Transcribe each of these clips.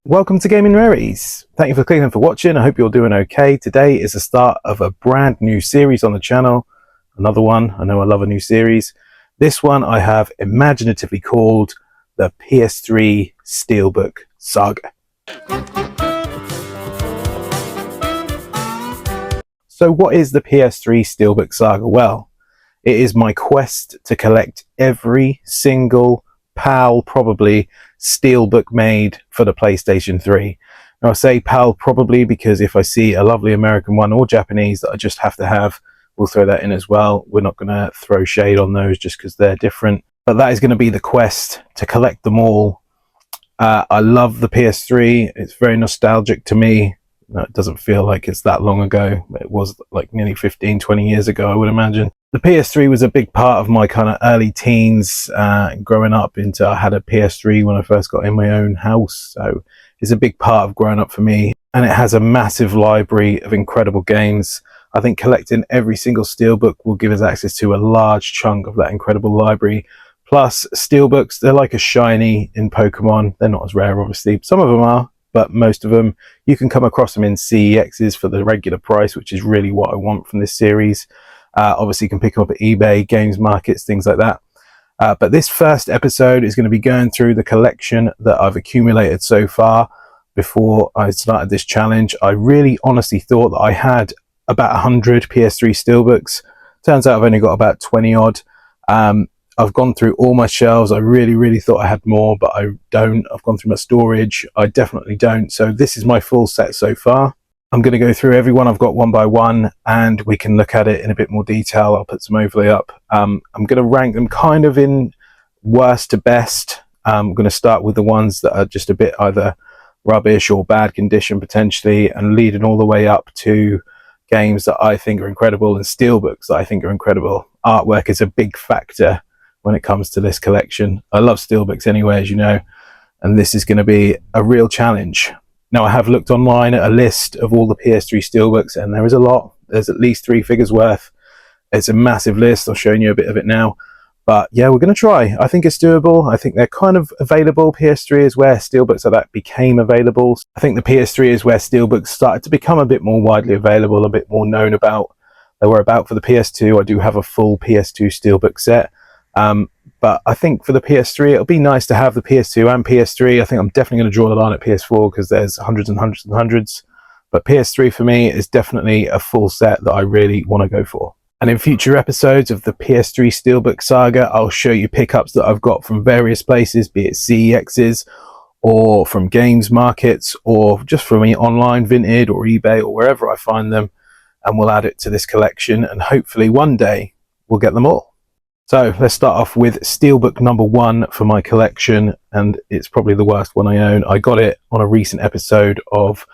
Welcome to Gaming Rarities. Thank you for clicking and for watching. I hope you're doing okay. Today is the start of a brand new series on the channel. Another one. I know I love a new series. This one I have imaginatively called the PS3 Steelbook Saga. So what is the PS3 Steelbook Saga? Well, it is my quest to collect every single PAL probably Steelbook made for the PlayStation 3. Now I say PAL probably because if I see a lovely American one or Japanese that I just have to have, we'll throw that in as well. We're not going to throw shade on those just because they're different. But that is going to be the quest to collect them all. I love the PS3. It's very nostalgic to me. No, it doesn't feel like it's that long ago. It was like nearly 15, 20 years ago, I would imagine. The PS3 was a big part of my kind of early teens, growing up into, I had a PS3 when I first got in my own house. So it's a big part of growing up for me. And it has a massive library of incredible games. I think collecting every single Steelbook will give us access to a large chunk of that incredible library. Plus, Steelbooks, they're like a shiny in Pokemon. They're not as rare, obviously. Some of them are, but most of them, you can come across them in CEXs for the regular price, which is really what I want from this series. Obviously, you can pick them up at eBay, games markets, things like that. But this first episode is going to be going through the collection that I've accumulated so far. Before I started this challenge, I really honestly thought that I had about 100 PS3 Steelbooks. Turns out I've only got about 20 odd. I've gone through all my shelves. I really thought I had more, but I don't. I've gone through my storage. I definitely don't. So this is my full set so far. I'm going to go through every one I've got one by one, and we can look at it in a bit more detail. I'll put some overlay up. I'm going to rank them kind of in worst to best. I'm going to start with the ones that are just a bit either rubbish or bad condition potentially, and leading all the way up to games that I think are incredible and Steelbooks that I think are incredible. Artwork is a big factor when it comes to this collection. I love Steelbooks anyway, as you know, and this is going to be a real challenge. Now, I have looked online at a list of all the PS3 Steelbooks, and there is a lot. There's at least 3 figures worth. It's a massive list. I'll show you a bit of it now. But yeah, we're going to try. I think it's doable. I think they're kind of available. PS3 is where Steelbooks like that became available. I think the PS3 is where Steelbooks started to become a bit more widely available, a bit more known about. They were about for the PS2. I do have a full PS2 Steelbook set. But I think for the PS3, it'll be nice to have the PS2 and PS3. I think I'm definitely going to draw the line at PS4 because there's hundreds and hundreds and hundreds. But PS3 for me is definitely a full set that I really want to go for. And in future episodes of the PS3 Steelbook Saga, I'll show you pickups that I've got from various places, be it CEXs or from games markets or just from online, Vinted or eBay or wherever I find them. And we'll add it to this collection, and hopefully one day we'll get them all. So let's start off with Steelbook number 1 for my collection, and it's probably the worst one I own. I got it on a recent episode of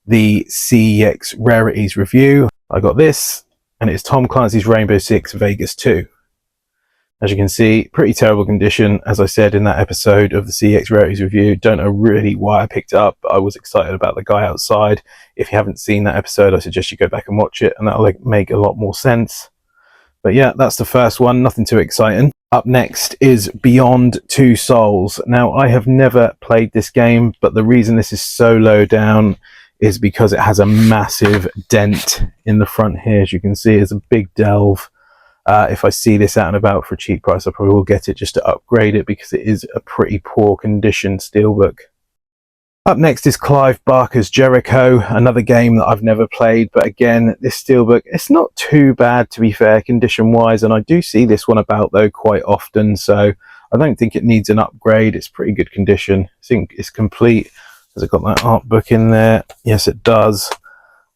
the CEX Rarities review. I got this, and it's Tom Clancy's Rainbow Six Vegas 2. As you can see, pretty terrible condition, as I said in that episode of the CEX Rarities review. Don't know really why I picked it up, but I was excited about the guy outside. If you haven't seen that episode, I suggest you go back and watch it, and that'll make a lot more sense. But yeah, that's the first one, nothing too exciting. Up next is Beyond Two Souls. Now, I have never played this game, but the reason this is so low down is because it has a massive dent in the front here. As you can see, it's a big delve. If I see this out and about for a cheap price, I probably will get it just to upgrade it because it is a pretty poor condition Steelbook. Up next is Clive Barker's Jericho, another game that I've never played, but again, this Steelbook, it's not too bad to be fair, condition-wise, and I do see this one about though quite often, so I don't think it needs an upgrade. It's pretty good condition. I think it's complete. Has it got that art book in there? Yes, it does.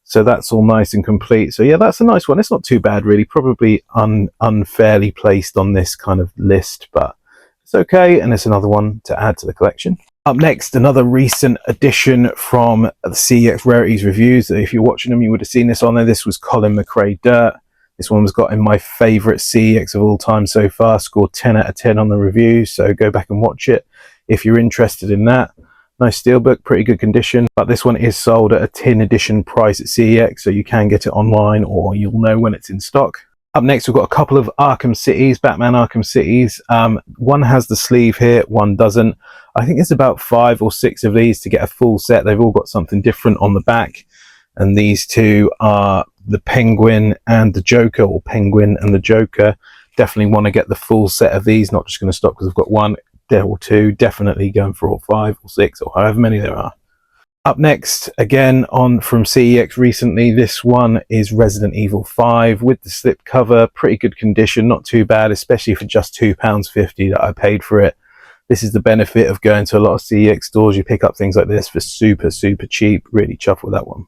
So that's all nice and complete. So yeah, that's a nice one. It's not too bad really, probably unfairly placed on this kind of list, but it's okay, and it's another one to add to the collection. Up next, another recent addition from the CEX Rarities reviews. If you're watching them, you would have seen this on there. This was Colin McRae Dirt. This one was got in my favourite CEX of all time so far. Scored 10 out of 10 on the review, so go back and watch it if you're interested in that. Nice Steelbook, pretty good condition. But this one is sold at a tin edition price at CEX, so you can get it online or you'll know when it's in stock. Up next, we've got a couple of Arkham Cities, Batman Arkham Cities. One has the sleeve here, one doesn't. I think it's about 5 or 6 of these to get a full set. They've all got something different on the back, and these two are the Penguin and the Joker, or Penguin and the Joker. Definitely want to get the full set of these, not just going to stop because I've got 1 or 2. Definitely going for all 5 or 6 or however many there are. Up next, again on from CEX recently, this one is Resident Evil 5 with the slip cover. Pretty good condition, not too bad, especially for just £2.50 that I paid for it. This is the benefit of going to a lot of CEX stores. You pick up things like this for super cheap. Really chuffed with that one.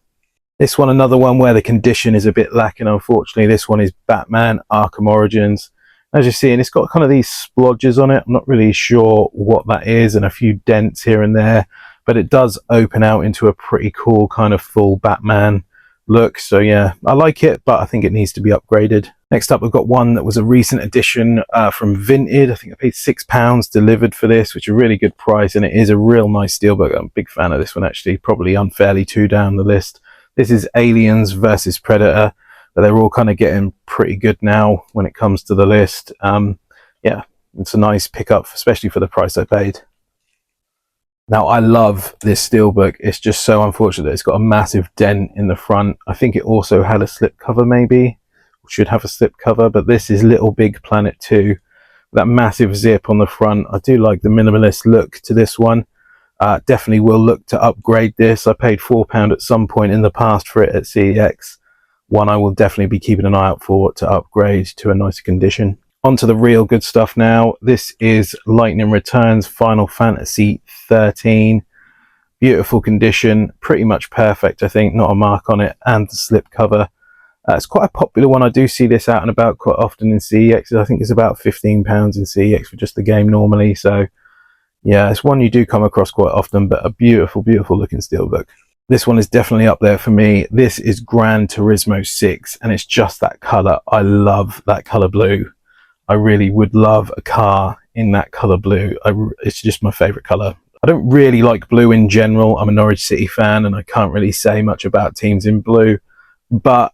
This one, another one where the condition is a bit lacking, unfortunately. This one is Batman Arkham Origins. As you're seeing, it's got kind of these splodges on it. I'm not really sure what that is, and a few dents here and there, but it does open out into a pretty cool kind of full Batman look. So yeah, I like it, but I think it needs to be upgraded. Next up, we've got one that was a recent addition from Vinted. I think I paid £6 delivered for this, which is a really good price, and it is a real nice steelbook. I'm a big fan of this one, actually, probably unfairly 2 down the list. This is Aliens versus Predator, but they're all kind of getting pretty good now when it comes to the list. Yeah, it's a nice pickup, especially for the price I paid. Now, I love this steelbook. It's just so unfortunate that it's got a massive dent in the front. I think it also had a slip cover, maybe. Should have a slip cover, but this is Little Big Planet 2. That massive zip on the front. I do like the minimalist look to this one. Definitely will look to upgrade this. I paid £4 at some point in the past for it at CEX. One I will definitely be keeping an eye out for to upgrade to a nicer condition. On to the real good stuff now. This is Lightning Returns Final Fantasy 13. Beautiful condition, pretty much perfect, I think, not a mark on it, and the slip cover. It's quite a popular one. I do see this out and about quite often in CEX. I think it's about £15 in CEX for just the game normally. So yeah, it's one you do come across quite often, but a beautiful looking steelbook. This one is definitely up there for me. This is Gran Turismo 6, and it's just that color. I love that color blue. I really would love a car in that color blue. It's just my favorite color. I don't really like blue in general. I'm a Norwich City fan, and I can't really say much about teams in blue, but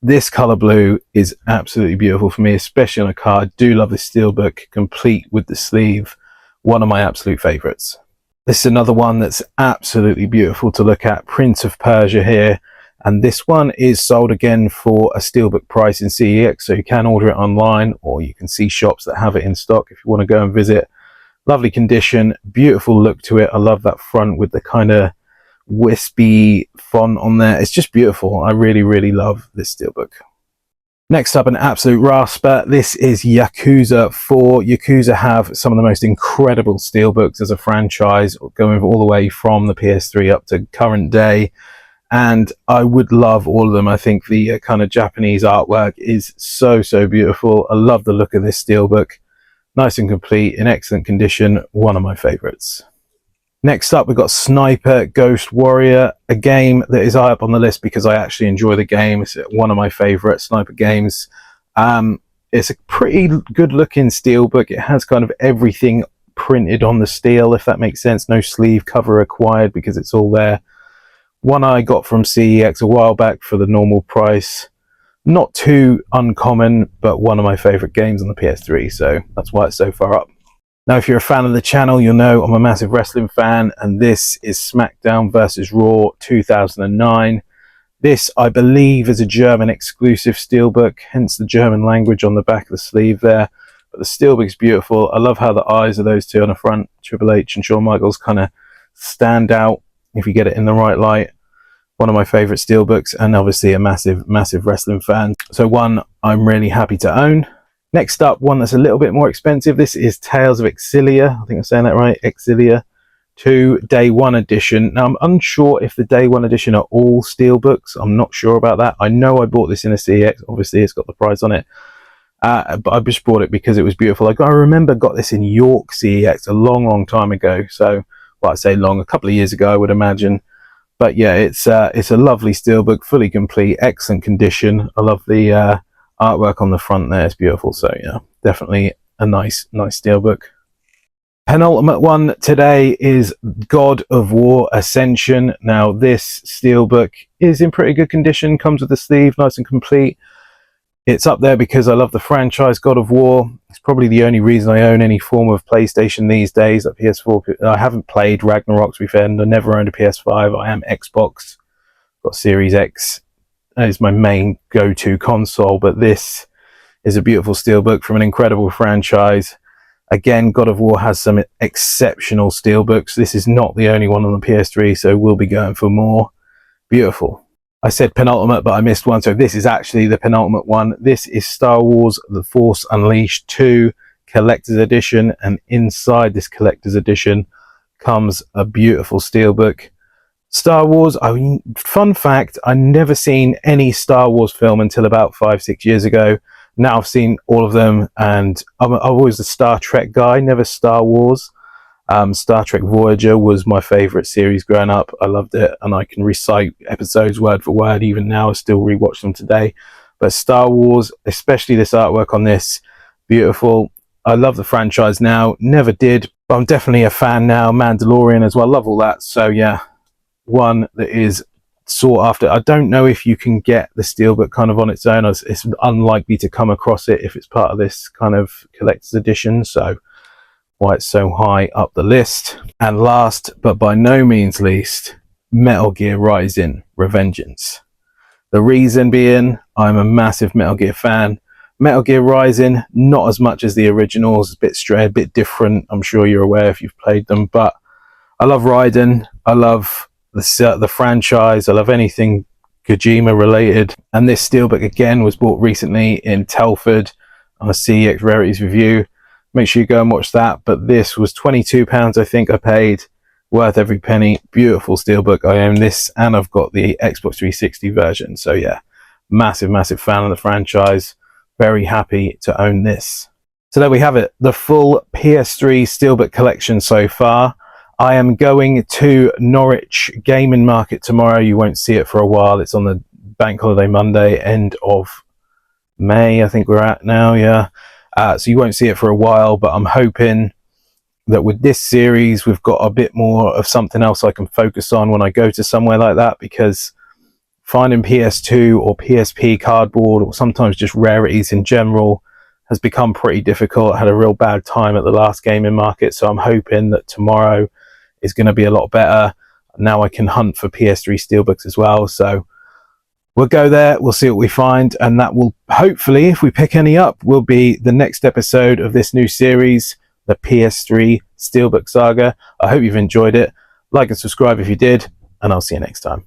this color blue is absolutely beautiful for me, especially on a car. I do love this steelbook, complete with the sleeve. One of my absolute favorites. This is another one that's absolutely beautiful to look at. Prince of Persia here. And this one is sold again for a steelbook price in CEX. So you can order it online, or you can see shops that have it in stock if you want to go and visit. Lovely condition, beautiful look to it. I love that front with the kind of wispy font on there. It's just beautiful. I really love this steelbook. Next up, an absolute rasper. This is Yakuza 4. Yakuza have some of the most incredible steelbooks as a franchise, going all the way from the PS3 up to current day, and I would love all of them. I think the kind of Japanese artwork is so beautiful. I love the look of this steelbook. Nice and complete, in excellent condition. One of my favorites. Next up, we've got Sniper Ghost Warrior, a game that is high up on the list because I actually enjoy the game. It's one of my favorite Sniper games. It's a pretty good looking steelbook. It has kind of everything printed on the steel, if that makes sense. No sleeve cover required because it's all there. One I got from CEX a while back for the normal price. Not too uncommon, but one of my favorite games on the PS3, so that's why it's so far up. Now, if you're a fan of the channel, you'll know I'm a massive wrestling fan, and this is SmackDown vs. Raw 2009. This, I believe, is a German exclusive steelbook, hence the German language on the back of the sleeve there. But the steelbook's beautiful. I love how the eyes of those two on the front, Triple H and Shawn Michaels, kind of stand out if you get it in the right light. One of my favorite steelbooks, and obviously a massive wrestling fan. So one I'm really happy to own. Next up, one that's a little bit more expensive. This is Tales of Exilia. I think I'm saying that right. Exilia 2 Day 1 edition. Now, I'm unsure if the Day 1 edition are all steelbooks. I'm not sure about that. I know I bought this in a CEX. Obviously, it's got the price on it. But I just bought it because it was beautiful. I remember got this in York CEX a long time ago. So, well, I say long, a couple of years ago, I would imagine. But yeah, it's a lovely steelbook, fully complete, excellent condition. I love the artwork on the front there. It's beautiful. So yeah, definitely a nice steelbook. Penultimate one today is God of War Ascension. Now, this steelbook is in pretty good condition, comes with the sleeve, nice and complete. It's up there because I love the franchise God of War. It's probably the only reason I own any form of PlayStation these days. Like PS4, I haven't played Ragnarok, to be fair, and I never owned a PS5. I am Xbox, got Series X. That is my main go-to console, but this is a beautiful steelbook from an incredible franchise. Again, God of War has some exceptional steelbooks. This is not the only one on the PS3, so we'll be going for more. Beautiful. I said penultimate, but I missed one, so this is actually the penultimate one. This is Star Wars The Force Unleashed 2 Collector's Edition, and inside this Collector's Edition comes a beautiful steelbook. Star Wars, fun fact, I never seen any Star Wars film until about 5-6 years ago. Now I've seen all of them, and I'm always a Star Trek guy, never Star Wars. Star Trek Voyager was my favourite series growing up. I loved it, and I can recite episodes word for word even now. I still rewatch them today. But Star Wars, especially this artwork on this, beautiful. I love the franchise now. Never did, but I'm definitely a fan now. Mandalorian as well. Love all that. So yeah, one that is sought after. I don't know if you can get the steelbook kind of on its own. It's unlikely to come across it if it's part of this kind of collector's edition. So why it's so high up the list. And last but by no means least, Metal Gear Rising: Revengeance. The reason being, I'm a massive Metal Gear fan. Metal Gear Rising, not as much as the originals, a bit stray, a bit different. I'm sure you're aware if you've played them, but I love Raiden. I love the franchise. I love anything Kojima related. And this steelbook again was bought recently in Telford on a CEX Rarities review. Make sure you go and watch that. But this was £22, I think I paid. Worth every penny. Beautiful steelbook. I own this, and I've got the Xbox 360 version. So yeah, massive fan of the franchise. Very happy to own this. So there we have it, the full PS3 Steelbook collection so far. I am going to Norwich Gaming Market tomorrow. You won't see it for a while. It's on the Bank Holiday Monday, end of May, I think we're at now, yeah. So you won't see it for a while, but I'm hoping that with this series, we've got a bit more of something else I can focus on when I go to somewhere like that, because finding PS2 or PSP cardboard, or sometimes just rarities in general, has become pretty difficult. I had a real bad time at the last gaming market, so I'm hoping that tomorrow is going to be a lot better. Now I can hunt for PS3 Steelbooks as well, so we'll go there, we'll see what we find, and that will hopefully, if we pick any up, will be the next episode of this new series, the PS3 Steelbook Saga. I hope you've enjoyed it. Like and subscribe if you did, and I'll see you next time.